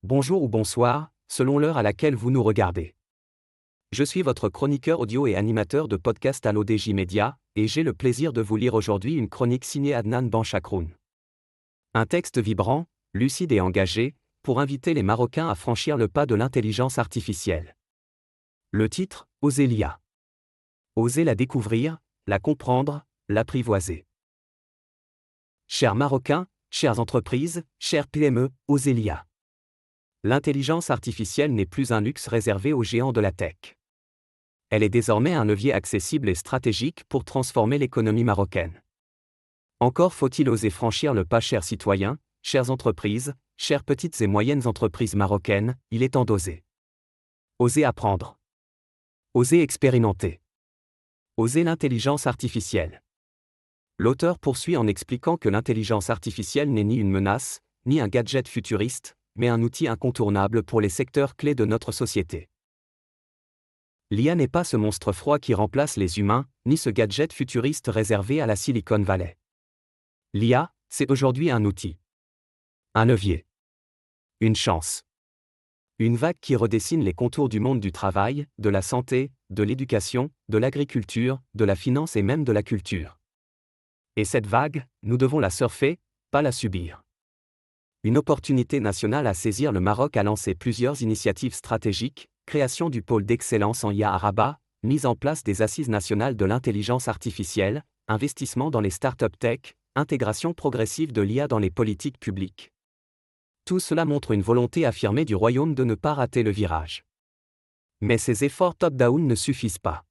Bonjour ou bonsoir, selon l'heure à laquelle vous nous regardez. Je suis votre chroniqueur audio et animateur de podcast à l'ODJ Media, et j'ai le plaisir de vous lire aujourd'hui une chronique signée Adnan Benchakhroun. Un texte vibrant, lucide et engagé, pour inviter les Marocains à franchir le pas de l'intelligence artificielle. Le titre, Osez l'IA. Osez la découvrir, la comprendre, l'apprivoiser. Chers Marocains, chères entreprises, chères PME, osez l'IA. L'intelligence artificielle n'est plus un luxe réservé aux géants de la tech. Elle est désormais un levier accessible et stratégique pour transformer l'économie marocaine. Encore faut-il oser franchir le pas, chers citoyens, chères entreprises, chères petites et moyennes entreprises marocaines, il est temps d'oser. Oser apprendre. Oser expérimenter. Oser l'intelligence artificielle. L'auteur poursuit en expliquant que l'intelligence artificielle n'est ni une menace, ni un gadget futuriste, mais un outil incontournable pour les secteurs clés de notre société. L'IA n'est pas ce monstre froid qui remplace les humains, ni ce gadget futuriste réservé à la Silicon Valley. L'IA, c'est aujourd'hui un outil. Un levier. Une chance. Une vague qui redessine les contours du monde du travail, de la santé, de l'éducation, de l'agriculture, de la finance et même de la culture. Et cette vague, nous devons la surfer, pas la subir. Une opportunité nationale à saisir. Le Maroc a lancé plusieurs initiatives stratégiques, création du pôle d'excellence en IA à Rabat, mise en place des assises nationales de l'intelligence artificielle, investissement dans les startups tech, intégration progressive de l'IA dans les politiques publiques. Tout cela montre une volonté affirmée du royaume de ne pas rater le virage. Mais ces efforts top-down ne suffisent pas.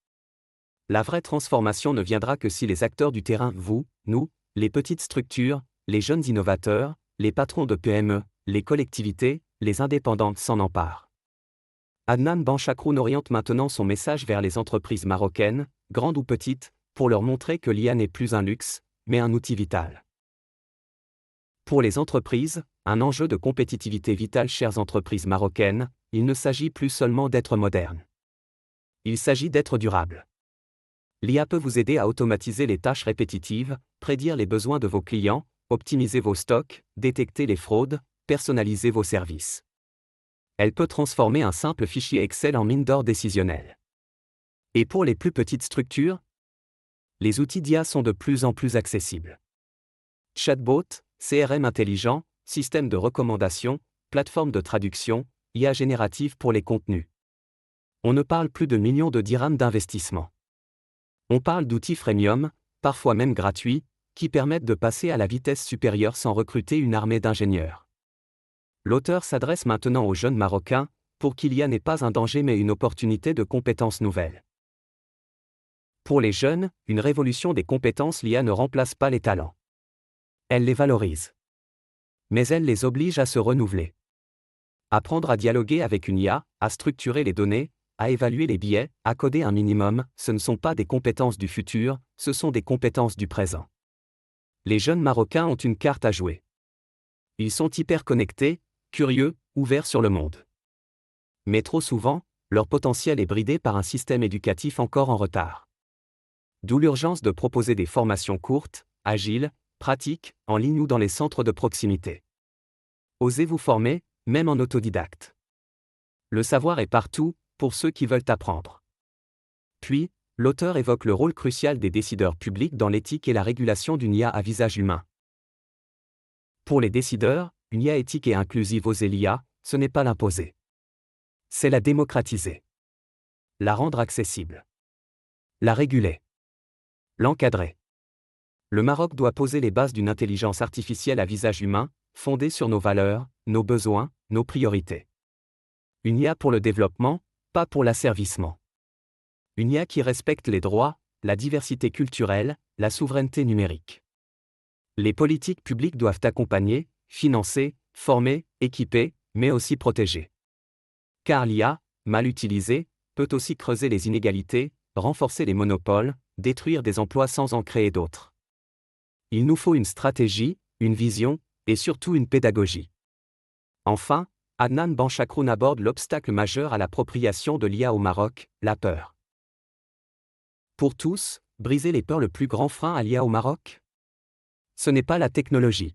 La vraie transformation ne viendra que si les acteurs du terrain, vous, nous, les petites structures, les jeunes innovateurs, les patrons de PME, les collectivités, les indépendantes s'en emparent. Adnan Benchakhroun oriente maintenant son message vers les entreprises marocaines, grandes ou petites, pour leur montrer que l'IA n'est plus un luxe, mais un outil vital. Pour les entreprises, un enjeu de compétitivité vital. Chères entreprises marocaines, il ne s'agit plus seulement d'être moderne. Il s'agit d'être durable. L'IA peut vous aider à automatiser les tâches répétitives, prédire les besoins de vos clients, optimiser vos stocks, détecter les fraudes, personnaliser vos services. Elle peut transformer un simple fichier Excel en mine d'or décisionnelle. Et pour les plus petites structures, les outils d'IA sont de plus en plus accessibles. Chatbot, CRM intelligent, système de recommandation, plateforme de traduction, IA générative pour les contenus. On ne parle plus de millions de dirhams d'investissement. On parle d'outils freemium, parfois même gratuits, qui permettent de passer à la vitesse supérieure sans recruter une armée d'ingénieurs. L'auteur s'adresse maintenant aux jeunes Marocains, pour qui l'IA n'est pas un danger mais une opportunité de compétences nouvelles. Pour les jeunes, une révolution des compétences. L'IA ne remplace pas les talents. Elle les valorise. Mais elle les oblige à se renouveler. Apprendre à dialoguer avec une IA, à structurer les données, à évaluer les biais, à coder un minimum, ce ne sont pas des compétences du futur, ce sont des compétences du présent. Les jeunes Marocains ont une carte à jouer. Ils sont hyper connectés, curieux, ouverts sur le monde. Mais trop souvent, leur potentiel est bridé par un système éducatif encore en retard. D'où l'urgence de proposer des formations courtes, agiles, pratiques, en ligne ou dans les centres de proximité. Osez vous former, même en autodidacte. Le savoir est partout, pour ceux qui veulent apprendre. Puis, l'auteur évoque le rôle crucial des décideurs publics dans l'éthique et la régulation d'une IA à visage humain. Pour les décideurs, une IA éthique et inclusive. Oser l'IA, ce n'est pas l'imposer. C'est la démocratiser. La rendre accessible. La réguler. L'encadrer. Le Maroc doit poser les bases d'une intelligence artificielle à visage humain, fondée sur nos valeurs, nos besoins, nos priorités. Une IA pour le développement, pas pour l'asservissement. Une IA qui respecte les droits, la diversité culturelle, la souveraineté numérique. Les politiques publiques doivent accompagner, financer, former, équiper, mais aussi protéger. Car l'IA, mal utilisée, peut aussi creuser les inégalités, renforcer les monopoles, détruire des emplois sans en créer d'autres. Il nous faut une stratégie, une vision, et surtout une pédagogie. Enfin, Adnan Benchakhroun aborde l'obstacle majeur à l'appropriation de l'IA au Maroc, la peur. Pour tous, briser les peurs. Le plus grand frein à l'IA au Maroc ? Ce n'est pas la technologie.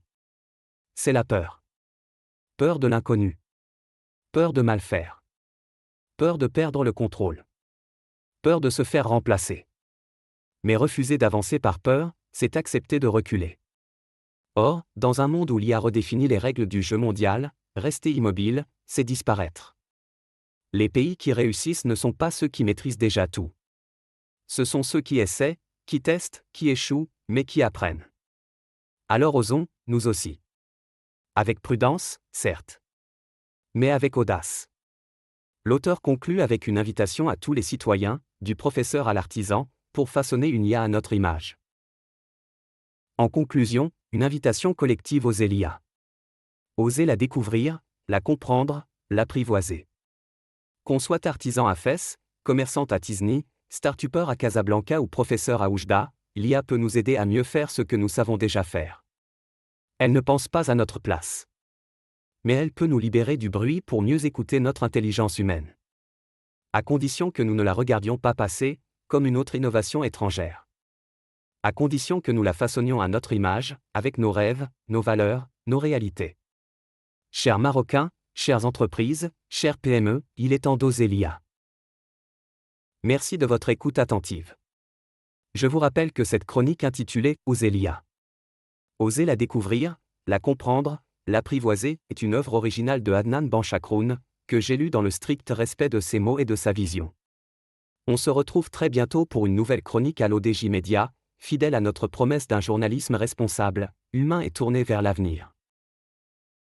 C'est la peur. Peur de l'inconnu. Peur de mal faire. Peur de perdre le contrôle. Peur de se faire remplacer. Mais refuser d'avancer par peur, c'est accepter de reculer. Or, dans un monde où l'IA redéfinit les règles du jeu mondial, rester immobile, c'est disparaître. Les pays qui réussissent ne sont pas ceux qui maîtrisent déjà tout. Ce sont ceux qui essaient, qui testent, qui échouent, mais qui apprennent. Alors osons, nous aussi. Avec prudence, certes. Mais avec audace. L'auteur conclut avec une invitation à tous les citoyens, du professeur à l'artisan, pour façonner une IA à notre image. En conclusion, une invitation collective aux l'IA. Oser la découvrir, la comprendre, l'apprivoiser. Qu'on soit artisan à Fès, commerçant à Tizni, start-upper à Casablanca ou professeur à Oujda, l'IA peut nous aider à mieux faire ce que nous savons déjà faire. Elle ne pense pas à notre place. Mais elle peut nous libérer du bruit pour mieux écouter notre intelligence humaine. À condition que nous ne la regardions pas passer, comme une autre innovation étrangère. À condition que nous la façonnions à notre image, avec nos rêves, nos valeurs, nos réalités. Chers Marocains, chères entreprises, chères PME, il est temps d'oser l'IA. Merci de votre écoute attentive. Je vous rappelle que cette chronique intitulée « Oser l'IA ». Oser la découvrir, la comprendre, l'apprivoiser est une œuvre originale de Adnan Benchakroun, que j'ai lue dans le strict respect de ses mots et de sa vision. On se retrouve très bientôt pour une nouvelle chronique à l'ODJ Média, fidèle à notre promesse d'un journalisme responsable, humain et tourné vers l'avenir.